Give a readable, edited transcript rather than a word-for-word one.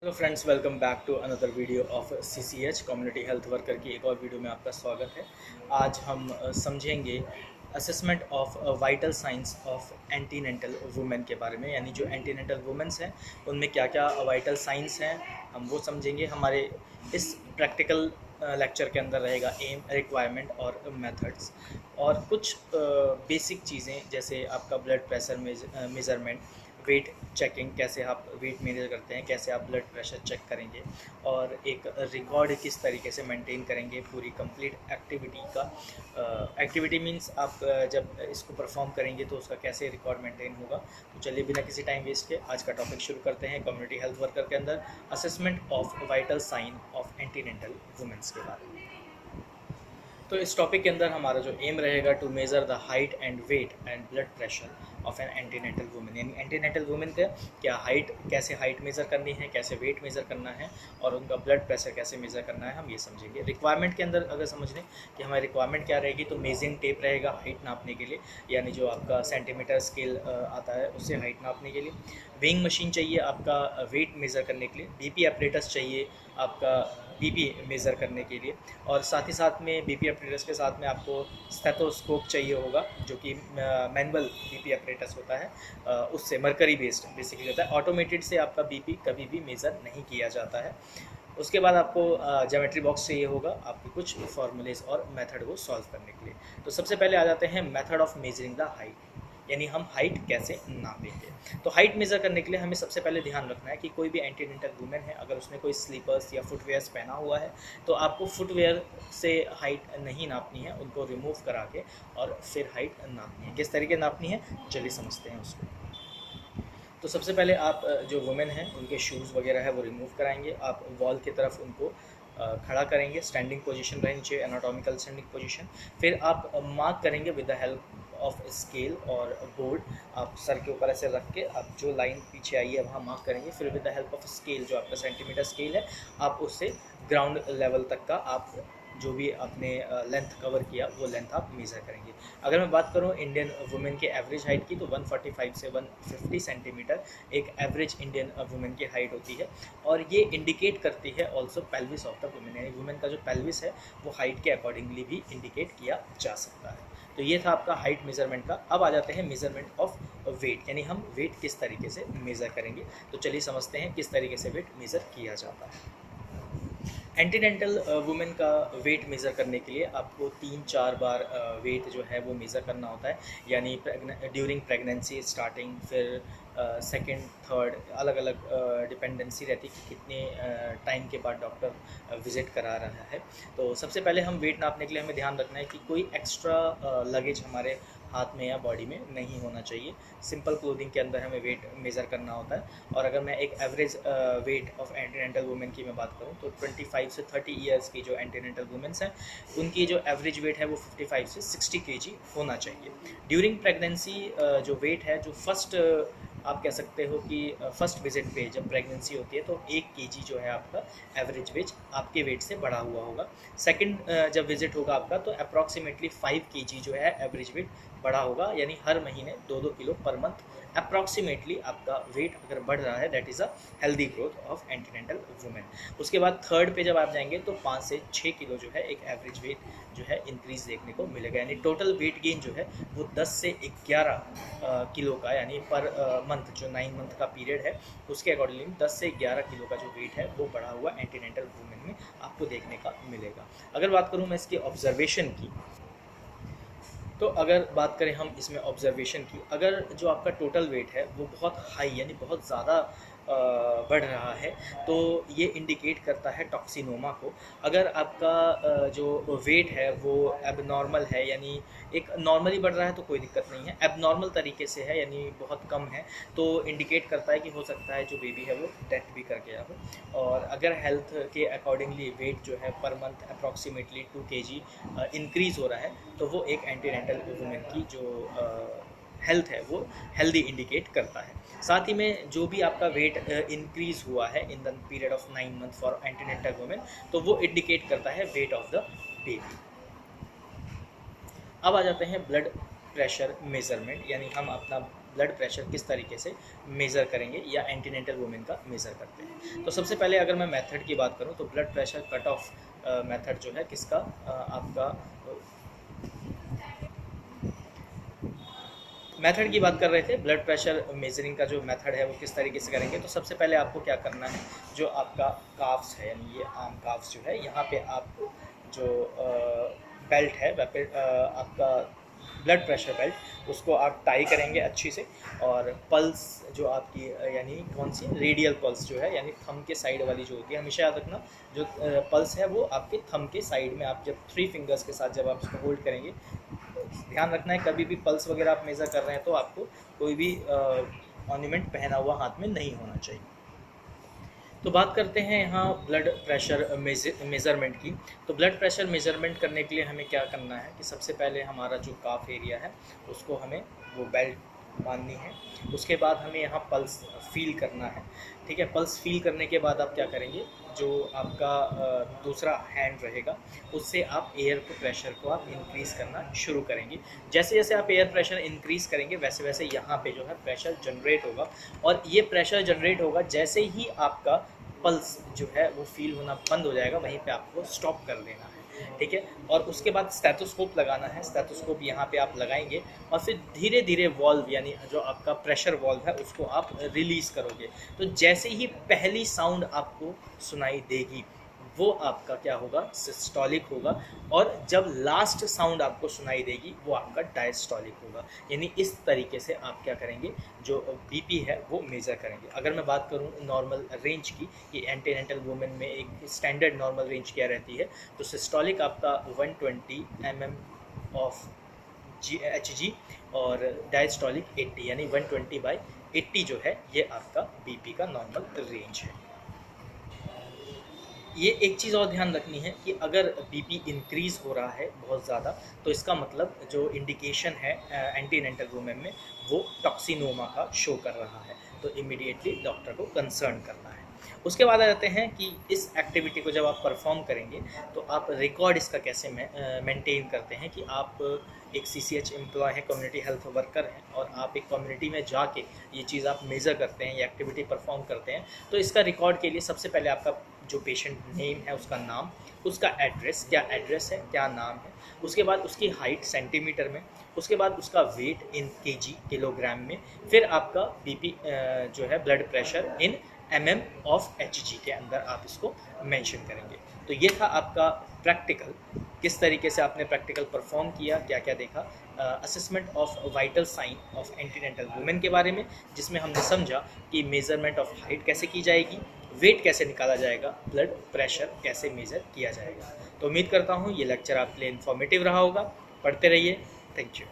Hello friends, welcome back to another video of CCH community health worker की एक और video में आपका स्वागत है। आज हम समझेंगे assessment of vital science of antenatal women के बारे में, यानी जो एंटीनेंटल वुमेन्स हैं उनमें क्या क्या वाइटल साइंस हैं हम वो समझेंगे। हमारे इस प्रैक्टिकल लेक्चर के अंदर रहेगा एम, रिक्वायरमेंट और मेथड्स और कुछ बेसिक चीज़ें जैसे आपका blood pressure measurement, weight checking, कैसे आप वेट मेजर करते हैं, कैसे आप ब्लड प्रेशर चेक करेंगे और एक रिकॉर्ड किस तरीके से मेंटेन करेंगे पूरी कंप्लीट एक्टिविटी का। एक्टिविटी मींस आप जब इसको परफॉर्म करेंगे तो उसका कैसे रिकॉर्ड मेंटेन होगा। तो चलिए बिना किसी टाइम वेस्ट के आज का टॉपिक शुरू करते हैं। कम्युनिटी हेल्थ वर्कर के अंदर assessment of vital sign of antenatal women's के बारे में। तो इस टॉपिक के अंदर हमारा जो एम रहेगा to measure the height and weight and blood pressure of an antenatal women, यानी एंटीनेंटल वुमेन का क्या हाइट, कैसे हाइट मेज़र करनी है, कैसे वेट मेज़र करना है और उनका ब्लड प्रेशर कैसे मेज़र करना है, हम ये समझेंगे। रिक्वायरमेंट के अंदर अगर समझ लें कि हमारी रिक्वायरमेंट क्या रहेगी, तो मेजिंग टेप रहेगा हाइट नापने के लिए, यानी जो आपका सेंटीमीटर स्केल आता है उससे हाइट नापने के लिए। वेइंग मशीन चाहिए आपका वेट मेज़र करने के लिए। बीपी एपरेटस चाहिए आपका बीपी मेज़र करने के लिए, और साथ ही साथ में बीपी एपरेटस के साथ में आपको स्टेथोस्कोप चाहिए होगा, जो कि मैनुअल बीपी एपरेटस होता है, उससे मरकरी बेस्ड बेसिकली होता है। ऑटोमेटेड से आपका बीपी कभी भी मेज़र नहीं किया जाता है। उसके बाद आपको ज्योमेट्री बॉक्स चाहिए होगा आपके कुछ फार्मूलेज और मेथड को सॉल्व करने के लिए। तो सबसे पहले आ जाते हैं method of measuring the height, यानी हम हाइट कैसे नापेंगे। तो हाइट मेज़र करने के लिए हमें सबसे पहले ध्यान रखना है कि कोई भी एंटीनेंटल वुमेन है, अगर उसने कोई स्लीपर्स या फुटवेयर्स पहना हुआ है तो आपको फुटवेयर से हाइट नहीं नापनी है, उनको रिमूव करा के और फिर हाइट नापनी है। किस तरीके नापनी है चलिए समझते हैं उसको। तो सबसे पहले आप जो वुमेन हैं उनके शूज़ वगैरह है वो रिमूव कराएंगे। आप वॉल की तरफ उनको खड़ा करेंगे, स्टैंडिंग पोजीशन रहनी चाहिए, एनाटॉमिकल स्टैंडिंग पोजीशन। फिर आप मार्क करेंगे with the help of scale और बोर्ड। आप सर के ऊपर ऐसे रख के आप जो लाइन पीछे आई है वहाँ मार्क करेंगे। फिर with the help of scale, जो आपका सेंटीमीटर स्केल है, आप उससे ग्राउंड लेवल तक का आप जो भी आपने लेंथ कवर किया वो लेंथ आप मेज़र करेंगे। अगर मैं बात करूँ इंडियन वुमेन के एवरेज हाइट की, तो 145 से 150 सेंटीमीटर एक एवरेज इंडियन वुमेन की हाइट होती है, और ये इंडिकेट करती है also pelvis of the women, यानी वुमेन का जो पेल्विस है वो हाइट के अकॉर्डिंगली भी इंडिकेट किया जा सकता है। तो ये था आपका हाइट मेज़रमेंट का। अब आ जाते हैं मेज़रमेंट ऑफ वेट, यानी हम वेट किस तरीके से मेज़र करेंगे। तो चलिए समझते हैं किस तरीके से वेट मेज़र किया जाता है। एंटीनेंटल वुमेन का वेट मेज़र करने के लिए आपको 3-4 बार वेट जो है वो मेज़र करना होता है, यानी ड्यूरिंग प्रेगनेंसी स्टार्टिंग, फिर सेकंड, थर्ड, अलग अलग डिपेंडेंसी रहती है कि कितने टाइम के बाद डॉक्टर विज़िट करा रहा है। तो सबसे पहले हम वेट नापने के लिए हमें ध्यान रखना है कि कोई एक्स्ट्रा लगेज हमारे हाथ में या बॉडी में नहीं होना चाहिए। सिंपल क्लोथिंग के अंदर हमें वेट मेज़र करना होता है। और अगर मैं एक average weight of antenatal women की मैं बात करूँ तो 25 से 30 ईयर्स की जो एंटीनेंटल वुमेन्स हैं उनकी जो एवरेज वेट है वो 55 से 60 केजी होना चाहिए। ड्यूरिंग प्रेगनेंसी जो वेट है, जो फर्स्ट आप कह सकते हो कि फर्स्ट विजिट पे जब प्रेगनेंसी होती है तो 1 केजी जो है आपका एवरेज वेट आपके वेट से बढ़ा हुआ होगा। सेकंड जब विजिट होगा आपका तो अप्रॉक्सीमेटली 5 केजी जो है एवरेज वेट बढ़ा होगा, यानी हर महीने 2-2 किलो पर मंथ अप्रॉक्सीमेटली आपका वेट अगर बढ़ रहा है, that is a healthy growth of antenatal women. उसके बाद थर्ड पे जब आप जाएंगे तो 5 से 6 किलो जो है एक एवरेज वेट जो है इंक्रीज देखने को मिलेगा, यानी टोटल वेट गेन जो है वो 10 से 11 किलो का, यानी पर मंथ जो 9 मंथ का पीरियड है उसके अकॉर्डिंगली 10 से 11 किलो का जो वेट है वो बढ़ा हुआ एंटीनेंटल वुमेन में आपको देखने का मिलेगा। अगर बात करूँ मैं इसकी ऑब्जर्वेशन की, तो अगर बात करें हम इसमें ऑब्जर्वेशन की, अगर जो आपका टोटल वेट है वो बहुत हाई यानी बहुत ज़्यादा बढ़ रहा है तो ये इंडिकेट करता है टॉक्सिनोमा को। अगर आपका जो वेट है वो एबनॉर्मल है, यानी एक नॉर्मली बढ़ रहा है तो कोई दिक्कत नहीं है, एबनॉर्मल तरीके से है यानी बहुत कम है, तो इंडिकेट करता है कि हो सकता है जो बेबी है वो डेथ भी कर गया हो। और अगर हेल्थ के अकॉर्डिंगली वेट जो है per month approximately 2 KG increase हो रहा है तो वो एक एंटीनेंटल वुमेन की जो हेल्थ है वो हेल्दी इंडिकेट करता है। साथ ही में जो भी आपका वेट इंक्रीज़ हुआ है in the period of 9 month for antenatal women, तो वो इंडिकेट करता है वेट ऑफ द बेबी। अब आ जाते हैं ब्लड प्रेशर मेज़रमेंट, यानी हम अपना ब्लड प्रेशर किस तरीके से मेज़र करेंगे या एंटीनेंटल वुमेन का मेज़र करते हैं। तो सबसे पहले अगर मैं मेथड की बात करूँ तो blood pressure cut off method जो है किसका आपका मेथड की बात कर रहे थे। ब्लड प्रेशर मेजरिंग का जो मेथड है वो किस तरीके से करेंगे, तो सबसे पहले आपको क्या करना है, जो आपका काफ्स है यानी ये आर्म काफ्स जो है, यहाँ पे आप जो बेल्ट है वह पे आपका ब्लड प्रेशर बेल्ट उसको आप टाई करेंगे अच्छी से, और पल्स जो आपकी यानी कौन सी रेडियल पल्स जो है यानी थंब के साइड वाली जो होती है, हमेशा याद रखना जो पल्स है वो आपके थंब के साइड में, आप जब 3 फिंगर्स के साथ जब आप उसको होल्ड करेंगे, ध्यान रखना है कभी भी पल्स वगैरह आप मेज़र कर रहे हैं तो आपको कोई भी ऑर्नामेंट पहना हुआ हाथ में नहीं होना चाहिए। तो बात करते हैं यहाँ ब्लड प्रेशर मेज़रमेंट की। तो ब्लड प्रेशर मेज़रमेंट करने के लिए हमें क्या करना है कि सबसे पहले हमारा जो काफ एरिया है उसको हमें वो बेल्ट बांधनी है। उसके बाद हमें यहाँ पल्स फील करना है, ठीक है। पल्स फील करने के बाद आप क्या करेंगे, जो आपका दूसरा हैंड रहेगा उससे आप एयर को प्रेशर को आप इंक्रीज़ करना शुरू करेंगे। जैसे जैसे आप एयर प्रेशर इंक्रीज़ करेंगे वैसे वैसे यहाँ पे जो है प्रेशर जनरेट होगा, और ये प्रेशर जनरेट होगा जैसे ही आपका पल्स जो है वो फील होना बंद हो जाएगा, वहीं पे आपको स्टॉप कर देना है, ठीक है। और उसके बाद स्टेथोस्कोप लगाना है। स्टेथोस्कोप यहाँ पे आप लगाएंगे और फिर धीरे धीरे वॉल्व यानी जो आपका प्रेशर वॉल्व है उसको आप रिलीज़ करोगे। तो जैसे ही पहली साउंड आपको सुनाई देगी वो आपका क्या होगा, सिस्टोलिक होगा, और जब लास्ट साउंड आपको सुनाई देगी वो आपका डायस्टोलिक होगा। यानी इस तरीके से आप क्या करेंगे, जो बीपी है वो मेज़र करेंगे। अगर मैं बात करूं नॉर्मल रेंज की कि एंटीनेंटल वुमेन में एक स्टैंडर्ड नॉर्मल रेंज क्या रहती है, तो सिस्टोलिक आपका 120 mm ऑफ HG और डायस्टोलिक 80 यानी 120/80 जो है ये आपका बीपी का नॉर्मल रेंज है। ये एक चीज़ और ध्यान रखनी है कि अगर बीपी इंक्रीज़ हो रहा है बहुत ज़्यादा तो इसका मतलब जो इंडिकेशन है एंटीनेंटल वुमेन में वो टॉक्सिनोमा का शो कर रहा है, तो इमीडिएटली डॉक्टर को कंसर्न करना है। उसके बाद आ जाते हैं कि इस एक्टिविटी को जब आप परफॉर्म करेंगे तो आप रिकॉर्ड इसका कैसे मेंटेन करते हैं कि आप एक CCH एम्प्लॉय हैं, कम्युनिटी हेल्थ वर्कर हैं, और आप एक कम्युनिटी में जाके ये चीज़ आप मेज़र करते हैं, ये एक्टिविटी परफॉर्म करते हैं। तो इसका रिकॉर्ड के लिए सबसे पहले आपका जो पेशेंट नेम है उसका नाम, उसका एड्रेस, क्या एड्रेस है, क्या नाम है, उसके बाद उसकी हाइट सेंटीमीटर में, उसके बाद उसका वेट इन केजी किलोग्राम में, फिर आपका बीपी जो है blood pressure in mm of HG के अंदर आप इसको मेंशन करेंगे। तो ये था आपका प्रैक्टिकल, किस तरीके से आपने प्रैक्टिकल परफॉर्म किया, क्या क्या देखा, assessment of vital sign of antenatal women के बारे में, जिसमें हमने समझा कि मेजरमेंट ऑफ हाइट कैसे की जाएगी, वेट कैसे निकाला जाएगा, ब्लड प्रेशर कैसे मेज़र किया जाएगा। तो उम्मीद करता हूँ ये लेक्चर आपके लिए इन्फॉर्मेटिव रहा होगा। पढ़ते रहिए। Thank you.